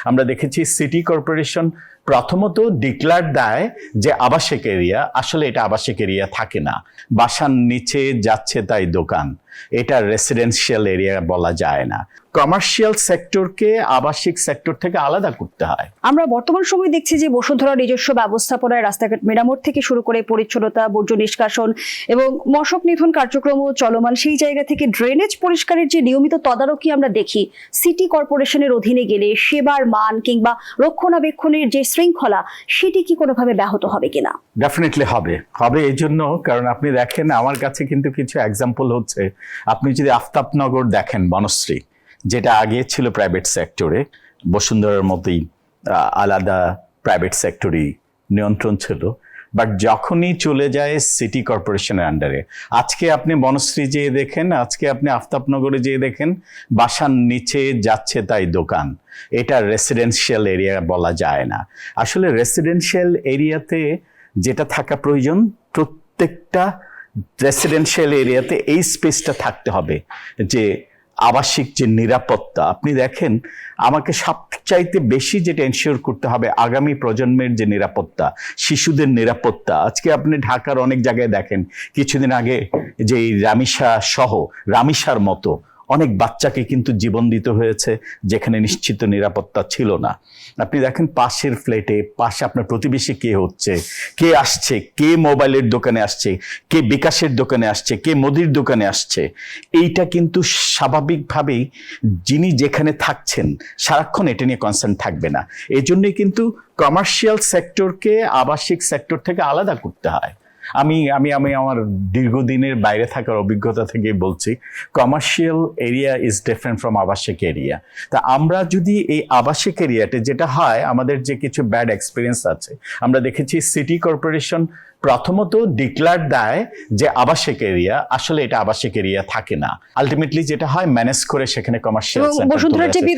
আমরা দেখেছি city corporation প্রথমত ডিক্লার দেয় যে আবাসিক এরিয়া, আসলে এটা আবাসিক এরিয়া থাকে না। বাসার নিচে যাচ্ছে তাই দোকান, এটা রেসিডেন্সিয়াল এরিয়া বলা যায় না। কমার্শিয়াল সেক্টরকে আবাসিক সেক্টর থেকে আলাদা করতে হয়। আমরা বর্তমান সময় দেখছি যে বসুন্ধরা নিজস্ব ব্যবস্থাপনায় রাস্তাঘাট মেরামত থেকে শুরু করে পরিচ্ছন্নতা, বর্জ্য নিষ্কাশন এবং মশক নিধন কার্যক্রমও চলমান। সেই জায়গা থেকে ড্রেনেজ পরিষ্কারের যে নিয়মিত তদারকি আমরা দেখি, সিটি কর্পোরেশনের অধীনে গেলে সেবার মান কিংবা রক্ষণাবেক্ষণের যে শৃঙ্খলা, সেটি কি কোনোভাবে ব্যাহত হবে কিনা? ডেফিনেটলি হবে এই জন্য, কারণ আপনি দেখেন আমার কাছে কিন্তু কিছু এক্সাম্পল হচ্ছে, আপনি যদি আফতাবনগর দেখেন, বনশ্রী যেটা আগে ছিল প্রাইভেট সেক্টরে, বসুন্ধরার মতোই আলাদা প্রাইভেট সেক্টরই নিয়ন্ত্রণ ছিল, বাট যখনই চলে যায় সিটি কর্পোরেশনের আন্ডারে, আজকে আপনি বনশ্রী যেয়ে দেখেন, আজকে আপনি আফতাবনগরে যেয়ে দেখেন, বাসার নিচে যাচ্ছে তাই দোকান, এটা রেসিডেন্সিয়াল এরিয়া বলা যায় না। আসলে রেসিডেন্সিয়াল এরিয়াতে যেটা থাকা প্রয়োজন, প্রত্যেকটা রেসিডেন্সিয়াল এরিয়াতে এই স্পেসটা থাকতে হবে, যে আবাসিক যে নিরাপত্তা। আপনি দেখেন, আমাকে সবচাইতে বেশি যেটা এনশিওর করতে হবে আগামী প্রজন্মের যে নিরাপত্তা, শিশুদের নিরাপত্তা। আজকে আপনি ঢাকার অনেক জায়গায় দেখেন, কিছুদিন আগে যে রামিসার মতো অনেক বাচ্চাকে কিন্তু জীবন দিতে হয়েছে, যেখানে নিশ্চিত নিরাপত্তা ছিল না। আপনি দেখেন পাশের ফ্ল্যাটে, পাশে আপনার প্রতিবেশী কে হচ্ছে, কে আসছে, কে মোবাইলের দোকানে আসছে, কে বিকাশের দোকানে আসছে, কে মুদির দোকানে আসছে। এইটা কিন্তু স্বাভাবিকভাবেই যিনি যেখানে থাকছেন সারাক্ষণ এটা নিয়ে কনসার্ন থাকবে না। এই জন্যই কিন্তু কমার্শিয়াল সেক্টরকে আবাসিক সেক্টর থেকে আলাদা করতে হয়। আমি আমি আমি আমার দীর্ঘদিনের বাইরে থাকার অভিজ্ঞতা থেকে বলছি, commercial area is different from আবাসিক এরিয়া। তা আমরা যদি এই আবাসিক এরিয়াতে, যেটা হয় আমাদের যে কিছু ব্যাড এক্সপিরিয়েন্স আছে, আমরা দেখেছি সিটি কর্পোরেশন প্রথমত ডিক্লার দেয় যে আবাসিক এরিয়া, আসলে এটা আবাসিক এরিয়া থাকে না। আলটিমেটলি যেটা হয়, ম্যানেজ করে সেখানে কমার্শিয়াল সেন্টার